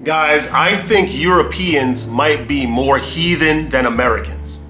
Guys, I think Europeans might be more heathen than Americans.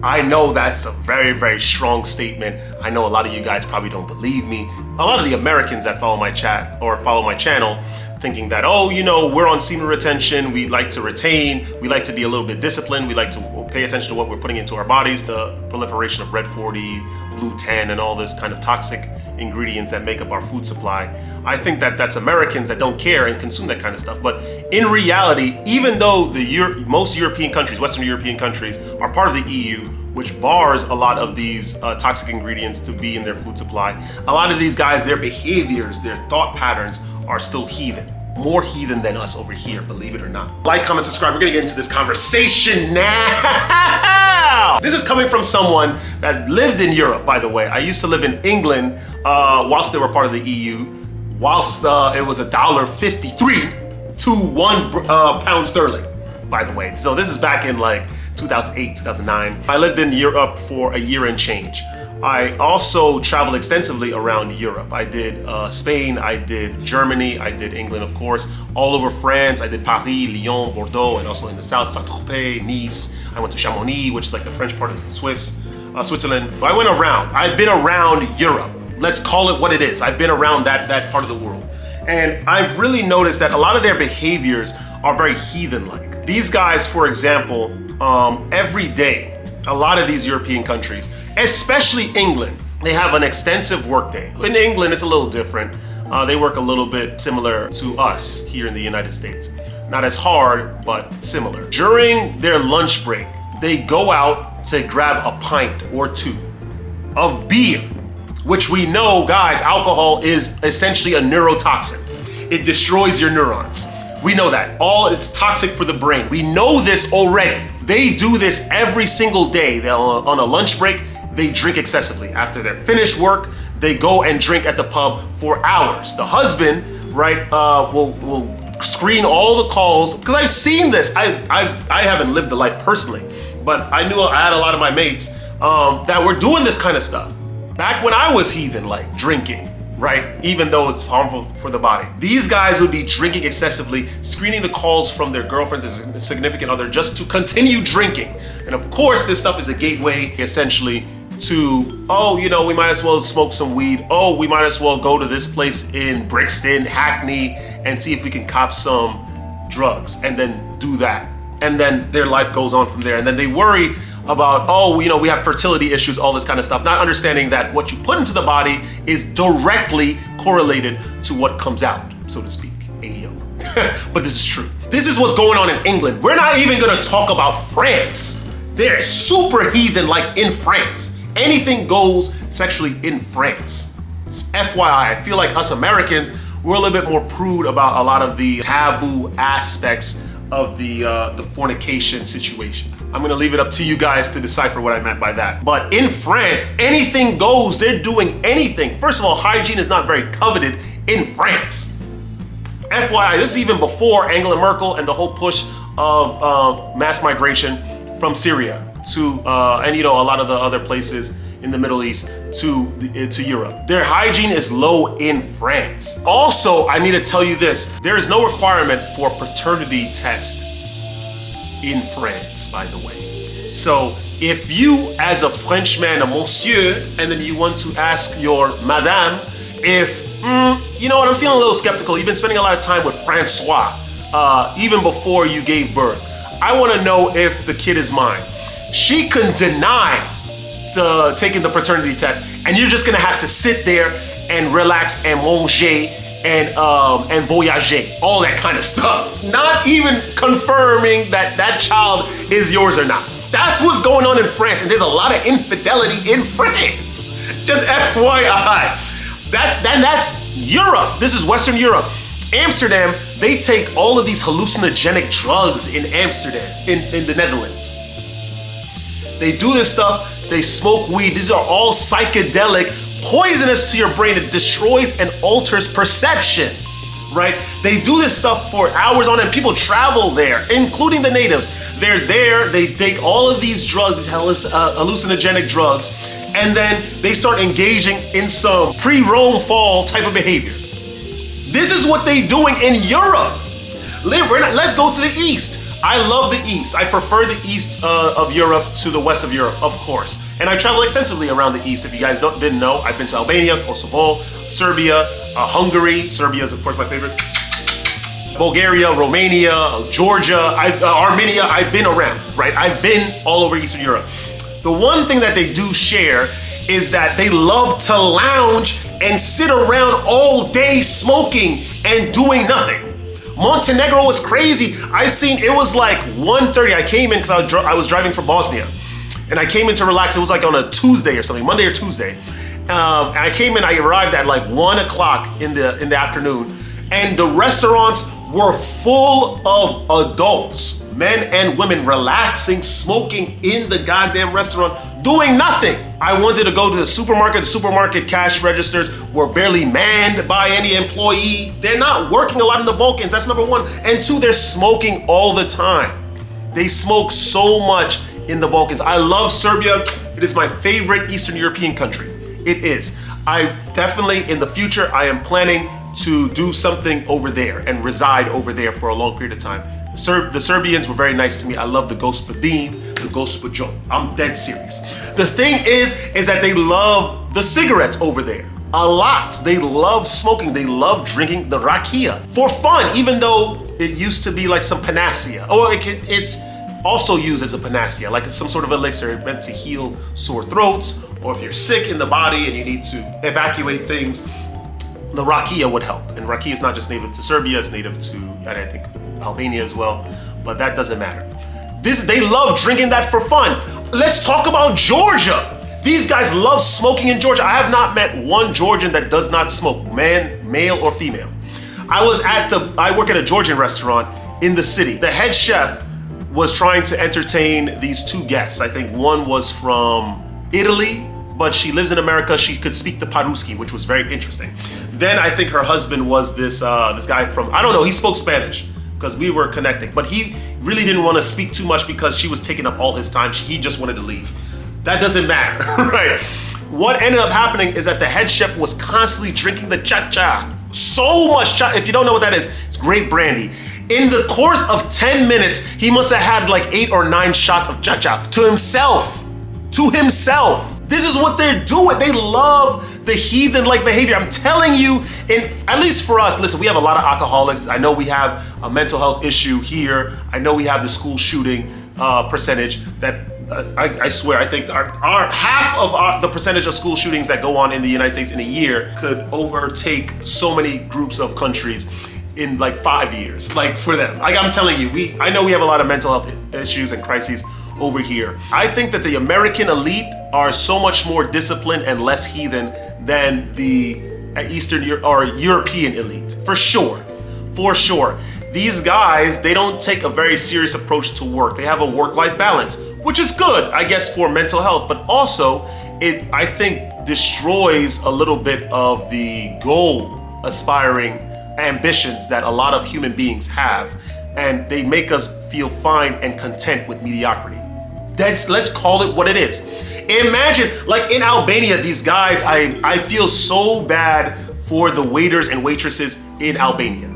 I know that's a very, very strong statement. I know a lot of you guys probably don't believe me. A lot of the Americans that follow my chat or follow my channel thinking that, oh, you know, we're on semen retention, we like to retain, we like to be a little bit disciplined, we like to pay attention to what we're putting into our bodies, the proliferation of red 40, blue 10, and all this kind of toxic ingredients that make up our food supply. I think that that's Americans that don't care and consume that kind of stuff. But in reality, even though most European countries, Western European countries, are part of the EU, which bars a lot of these toxic ingredients to be in their food supply, a lot of these guys, their behaviors, their thought patterns are still heathen. More heathen than us over here, believe it or not. Like, comment, subscribe. We're gonna get into this conversation now. This is coming from someone that lived in Europe, by the way. I used to live in England whilst they were part of the EU, whilst it was $1.53 to £1 sterling, by the way. So this is back in like 2008, 2009. I lived in Europe for a year and change. I also traveled extensively around Europe. I did Spain, I did Germany, I did England, of course, all over France. I did Paris, Lyon, Bordeaux, and also in the south, Saint-Tropez, Nice. I went to Chamonix, which is like the French part of Switzerland. I went around. I've been around Europe. Let's call it what it is. I've been around that part of the world. And I've really noticed that a lot of their behaviors are very heathen-like. These guys, for example, every day, a lot of these European countries, especially England, they have an extensive workday. In England, it's a little different. They work a little bit similar to us here in the United States. Not as hard, but similar. During their lunch break, they go out to grab a pint or two of beer, which we know, guys, alcohol is essentially a neurotoxin. It destroys your neurons. We know that. It's toxic for the brain. We know this already. They do this every single day. They're on a lunch break, they drink excessively. After they're finished work, they go and drink at the pub for hours. The husband, right, will screen all the calls, because I've seen this. I haven't lived the life personally, but I had a lot of my mates that were doing this kind of stuff. Back when I was heathen, like drinking, right? Even though it's harmful for the body. These guys would be drinking excessively, screening the calls from their girlfriends and significant other just to continue drinking. And of course, this stuff is a gateway essentially to, oh, you know, we might as well smoke some weed. Oh, we might as well go to this place in Brixton, Hackney, and see if we can cop some drugs, and then do that. And then their life goes on from there. And then they worry about, oh, you know, we have fertility issues, all this kind of stuff, not understanding that what you put into the body is directly correlated to what comes out, so to speak. Ayo. But this is true. This is what's going on in England. We're not even gonna talk about France. They're super heathen, like in France. Anything goes sexually in France. It's FYI, I feel like us Americans, we're a little bit more prude about a lot of the taboo aspects of the fornication situation. I'm gonna leave it up to you guys to decipher what I meant by that. But in France, anything goes. They're doing anything. First of all, hygiene is not very coveted in France. FYI, this is even before Angela Merkel and the whole push of mass migration from Syria to, and you know, a lot of the other places in the Middle East to Europe. Their hygiene is low in France. Also, I need to tell you this, there is no requirement for paternity test in France, by the way. So if you, as a Frenchman, a monsieur, and then you want to ask your madame if, you know what, I'm feeling a little skeptical. You've been spending a lot of time with Francois, even before you gave birth. I wanna know if the kid is mine. She can deny taking the paternity test, and you're just gonna have to sit there and relax and manger and voyager, all that kind of stuff. Not even confirming that that child is yours or not. That's what's going on in France, and there's a lot of infidelity in France. Just FYI. That's Europe. This is Western Europe. Amsterdam, they take all of these hallucinogenic drugs in Amsterdam, in the Netherlands. They do this stuff, they smoke weed. These are all psychedelic, poisonous to your brain. It destroys and alters perception, right? They do this stuff for hours on end. People travel there, including the natives. They're there, they take all of these drugs, these hallucinogenic drugs, and then they start engaging in some pre-Rome fall type of behavior. This is what they're doing in Europe. Let's go to the East. I love the East. I prefer the East of Europe to the West of Europe, of course. And I travel extensively around the East. If you guys didn't know, I've been to Albania, Kosovo, Serbia, Hungary. Serbia is, of course, my favorite. Bulgaria, Romania, Georgia, Armenia. I've been around, right? I've been all over Eastern Europe. The one thing that they do share is that they love to lounge and sit around all day smoking and doing nothing. Montenegro was crazy. It was like 1:30. I came in because I was driving from Bosnia. And I came in to relax. It was like on a Tuesday or something, Monday or Tuesday. And I came in, I arrived at like 1 o'clock in the afternoon. And the restaurants were full of adults, men and women, relaxing, smoking in the goddamn restaurant, doing nothing. I wanted to go to the supermarket. The supermarket cash registers were barely manned by any employee. They're not working a lot in the Balkans, that's number one. And two, they're smoking all the time. They smoke so much in the Balkans. I love Serbia. It is my favorite Eastern European country. It is. I definitely, in the future, I am planning to do something over there and reside over there for a long period of time. The Serbians were very nice to me. I love the gospodin, the gospođo. I'm dead serious. The thing is that they love the cigarettes over there. A lot. They love smoking. They love drinking the rakia for fun, even though it used to be like some panacea. Or it's also used as a panacea, like it's some sort of elixir meant to heal sore throats, or if you're sick in the body and you need to evacuate things, the rakia would help. And rakia is not just native to Serbia, it's native to, I think, Albania as well, but that doesn't matter. They love drinking that for fun. Let's talk about Georgia. These guys love smoking in Georgia. I have not met one Georgian that does not smoke, male or female. I work at a Georgian restaurant in the city. The head chef was trying to entertain these two guests. I think one was from Italy, but she lives in America. She could speak the Paruski, which was very interesting. Then I think her husband was this guy from, I don't know, he spoke Spanish because we were connecting, but he really didn't want to speak too much because she was taking up all his time. He just wanted to leave. That doesn't matter, right? What ended up happening is that the head chef was constantly drinking the cha-cha. So much cha. If you don't know what that is, it's grape brandy. In the course of 10 minutes, he must have had like 8 or 9 shots of cha-cha to himself. To himself. This is what they're doing. They love the heathen-like behavior. I'm telling you, at least for us, listen, we have a lot of alcoholics. I know we have a mental health issue here. I know we have the school shooting percentage that I swear, I think our half of the percentage of school shootings that go on in the United States in a year could overtake so many groups of countries in like 5 years, like for them. Like I'm telling you, I know we have a lot of mental health issues and crises over here. I think that the American elite are so much more disciplined and less heathen than the Eastern or European elite, for sure, for sure. These guys, they don't take a very serious approach to work. They have a work-life balance, which is good, I guess, for mental health, but also it, I think, destroys a little bit of the goal-aspiring ambitions that a lot of human beings have, and they make us feel fine and content with mediocrity. Let's call it what it is. Imagine, like in Albania, these guys, I feel so bad for the waiters and waitresses in Albania.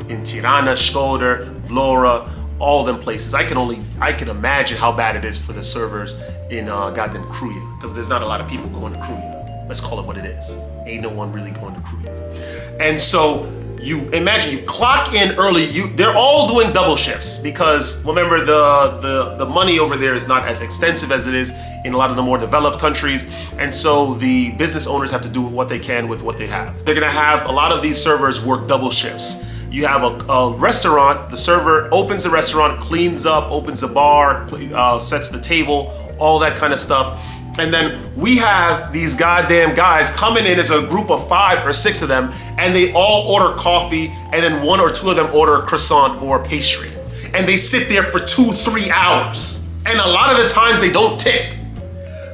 In Tirana, Shkodër, Vlora, all them places. I can imagine how bad it is for the servers in goddamn Kruja, because there's not a lot of people going to Kruja. Let's call it what it is. Ain't no one really going to Kruja. And so you imagine you clock in early, they're all doing double shifts because remember the money over there is not as extensive as it is in a lot of the more developed countries. And so the business owners have to do what they can with what they have. They're gonna have a lot of these servers work double shifts. You have a restaurant, the server opens the restaurant, cleans up, opens the bar, sets the table, all that kind of stuff. And then we have these goddamn guys coming in as a group of 5 or 6 of them, and they all order coffee, and then 1 or 2 of them order a croissant or a pastry. And they sit there for 2-3 hours. And a lot of the times they don't tip.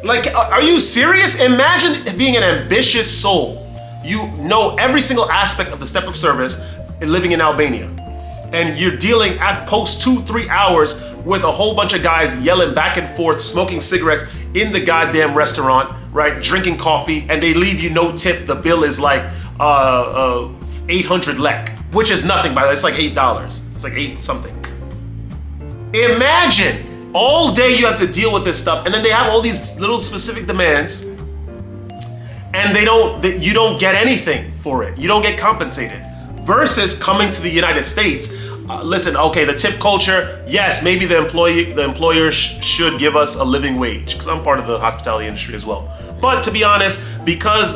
Like, are you serious? Imagine being an ambitious soul. You know every single aspect of the step of service living in Albania. And you're dealing at post 2-3 hours with a whole bunch of guys yelling back and forth, smoking cigarettes in the goddamn restaurant, right? Drinking coffee, and they leave you no tip. The bill is like 800 lek, which is nothing by the way, it's like $8. It's like 8 something. Imagine all day you have to deal with this stuff, and then they have all these little specific demands, and you don't get anything for it. You don't get compensated. Versus coming to the United States, listen, okay, the tip culture, yes, maybe the employer should give us a living wage, because I'm part of the hospitality industry as well. But to be honest, because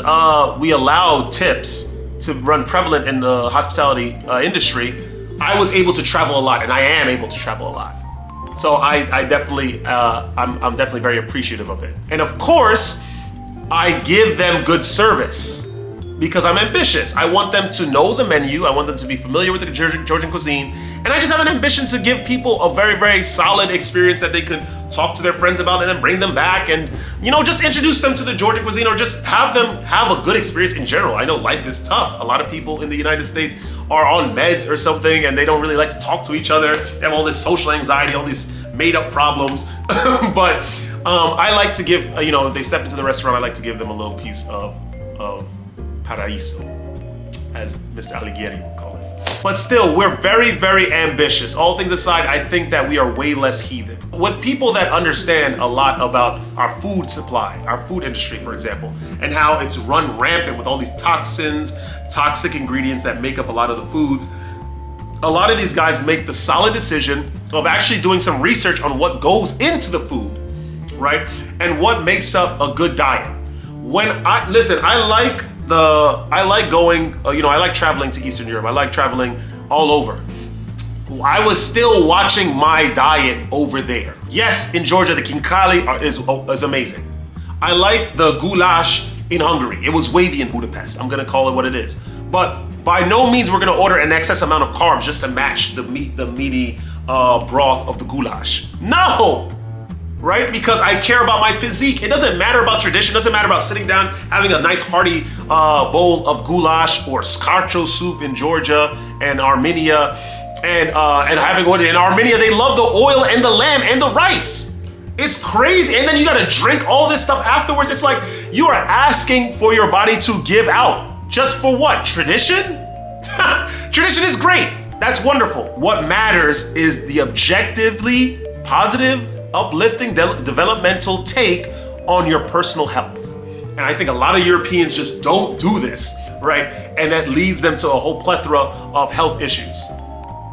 we allow tips to run prevalent in the hospitality industry, I was able to travel a lot, and I am able to travel a lot. So I'm definitely very appreciative of it. And of course, I give them good service because I'm ambitious. I want them to know the menu. I want them to be familiar with the Georgian cuisine. And I just have an ambition to give people a very, very solid experience that they could talk to their friends about and then bring them back and, just introduce them to the Georgian cuisine or just have them have a good experience in general. I know life is tough. A lot of people in the United States are on meds or something and they don't really like to talk to each other. They have all this social anxiety, all these made up problems. But I like to give, if they step into the restaurant, I like to give them a little piece of paraíso, as Mr. Alighieri would call it. But still, we're very, very ambitious. All things aside, I think that we are way less heathen. With people that understand a lot about our food supply, our food industry, for example, and how it's run rampant with all these toxins, toxic ingredients that make up a lot of the foods, a lot of these guys make the solid decision of actually doing some research on what goes into the food, right? And what makes up a good diet. I like traveling to Eastern Europe. I like traveling all over. I was still watching my diet over there. Yes, in Georgia, the kinkali is amazing. I like the goulash in Hungary. It was wavy in Budapest. I'm gonna call it what it is. But by no means we're gonna order an excess amount of carbs just to match the meaty broth of the goulash. No! Right? Because I care about my physique. It doesn't matter about tradition. It doesn't matter about sitting down, having a nice hearty bowl of goulash or scarcho soup in Georgia and Armenia, and having what in Armenia they love the oil and the lamb and the rice. It's crazy. And then you gotta drink all this stuff afterwards. It's like you are asking for your body to give out. Just for what? Tradition? Tradition is great. That's wonderful. What matters is the objectively positive, uplifting, developmental take on your personal health. And I think a lot of Europeans just don't do this, right? And that leads them to a whole plethora of health issues,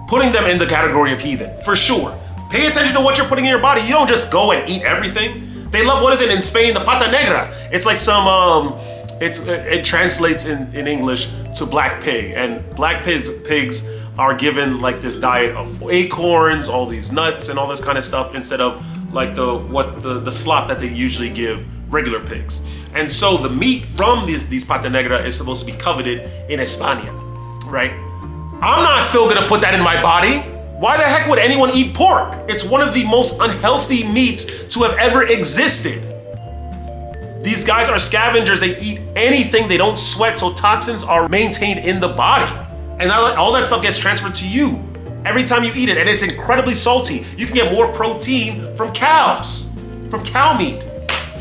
putting them in the category of heathen, for sure. Pay attention to what you're putting in your body. You don't just go and eat everything. They love, what is it in Spain? The pata negra. It's like it translates in English to black pig. And black pigs are given like this diet of acorns, all these nuts and all this kind of stuff instead of like the slop that they usually give regular pigs. And so the meat from these pata negra is supposed to be coveted in España, right? I'm not still gonna put that in my body. Why the heck would anyone eat pork? It's one of the most unhealthy meats to have ever existed. These guys are scavengers. They eat anything. They don't sweat, so toxins are maintained in the body. And all that stuff gets transferred to you every time you eat it. And it's incredibly salty. You can get more protein from cows, from cow meat.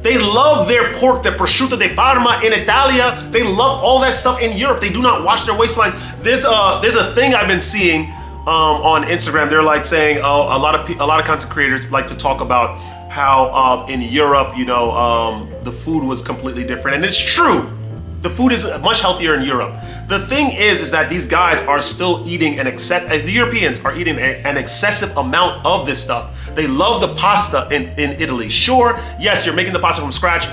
They love their pork, their prosciutto di Parma in Italia. They love all that stuff in Europe. They do not wash their waistlines. There's a thing I've been seeing on Instagram. They're like saying, a lot of content creators like to talk about how in Europe, the food was completely different. And it's true. The food is much healthier in Europe. The thing is that these guys are still eating the Europeans are eating an excessive amount of this stuff. They love the pasta in Italy. Sure, yes, you're making the pasta from scratch.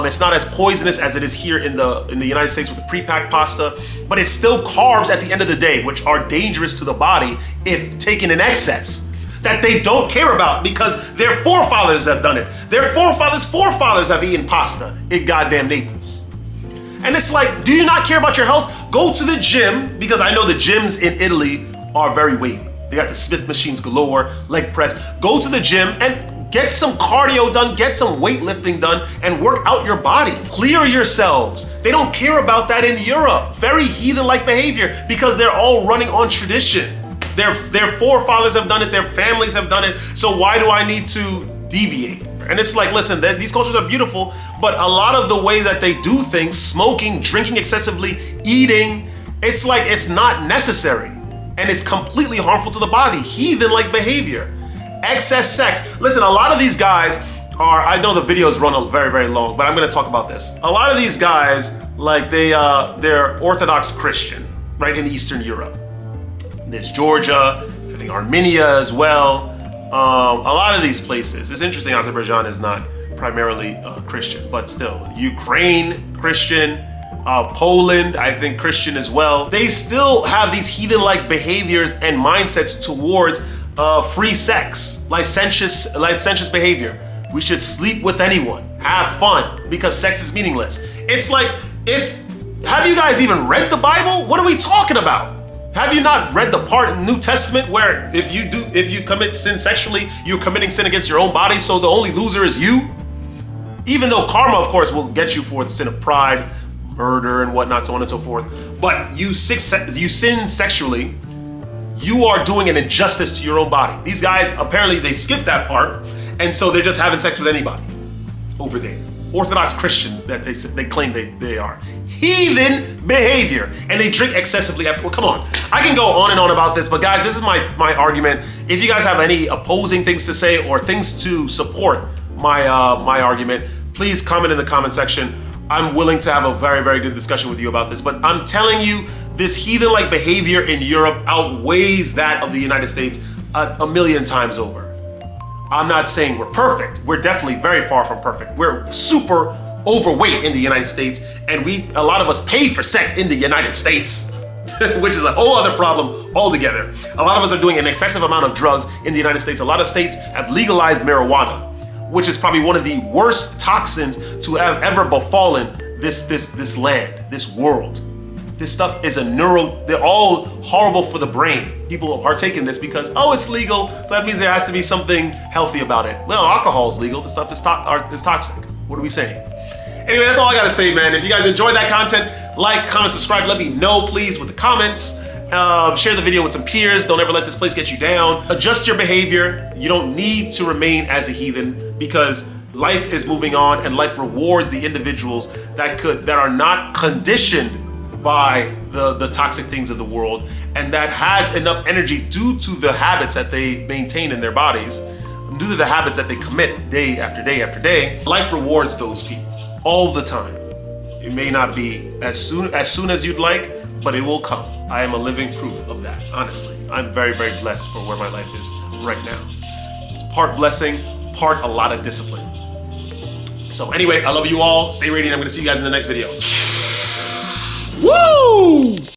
It's not as poisonous as it is here in the United States with the pre-packed pasta, but it's still carbs at the end of the day, which are dangerous to the body if taken in excess. That they don't care about because their forefathers have done it. Their forefathers have eaten pasta in goddamn Naples. And it's like, do you not care about your health? Go to the gym, because I know the gyms in Italy are very wavy. They got the Smith machines galore, leg press. Go to the gym and get some cardio done, get some weightlifting done, and work out your body. Clear yourselves. They don't care about that in Europe. Very heathen-like behavior because they're all running on tradition. Their forefathers have done it, their families have done it, so why do I need to deviate? And it's like, listen, these cultures are beautiful, but a lot of the way that they do things, smoking, drinking excessively, eating, it's like it's not necessary. and it's completely harmful to the body. Heathen-like behavior. Excess sex. Listen, a lot of these guys are, I know the videos run very, very long, but I'm gonna talk about this. A lot of these guys, like they're Orthodox Christian, right, in Eastern Europe. There's Georgia, I think Armenia as well. A lot of these places. It's interesting Azerbaijan is not primarily Christian, but still. Ukraine, Christian. Poland, I think Christian as well. They still have these heathen-like behaviors and mindsets towards free sex, licentious behavior. We should sleep with anyone, have fun, because sex is meaningless. It's like, have you guys even read the Bible? What are we talking about? Have you not read the part in the New Testament where if you commit sin sexually, you're committing sin against your own body, so the only loser is you? Even though karma, of course, will get you for the sin of pride, murder and whatnot, so on and so forth. But you sin sexually, you are doing an injustice to your own body. These guys, apparently they skipped that part, and so they're just having sex with anybody over there. Orthodox Christian that they claim they are. Heathen behavior. And they drink excessively after. Well, come on. I can go on and on about this, but guys, this is my argument. If you guys have any opposing things to say or things to support my argument, please comment in the comment section. I'm willing to have a very, very good discussion with you about this, but I'm telling you, this heathen-like behavior in Europe outweighs that of the United States a million times over. I'm not saying we're perfect. We're definitely very far from perfect. We're super overweight in the United States, and a lot of us pay for sex in the United States, which is a whole other problem altogether. A lot of us are doing an excessive amount of drugs in the United States. A lot of states have legalized marijuana, which is probably one of the worst toxins to have ever befallen this land, this world. This stuff is they're all horrible for the brain. People partake in this because, oh, it's legal, so that means there has to be something healthy about it. Well, alcohol is legal, this stuff is toxic. What are we saying? Anyway, that's all I gotta say, man. If you guys enjoy that content, like, comment, subscribe, let me know, please, with the comments. Share the video with some peers. Don't ever let this place get you down. Adjust your behavior. You don't need to remain as a heathen because life is moving on and life rewards the individuals that are not conditioned by the toxic things of the world and that has enough energy due to the habits that they maintain in their bodies, due to the habits that they commit day after day after day. Life rewards those people all the time. It may not be as soon as you'd like, but it will come. I am a living proof of that, honestly. I'm very, very blessed for where my life is right now. It's part blessing, part a lot of discipline. So anyway, I love you all. Stay radiant. I'm gonna see you guys in the next video. Woo!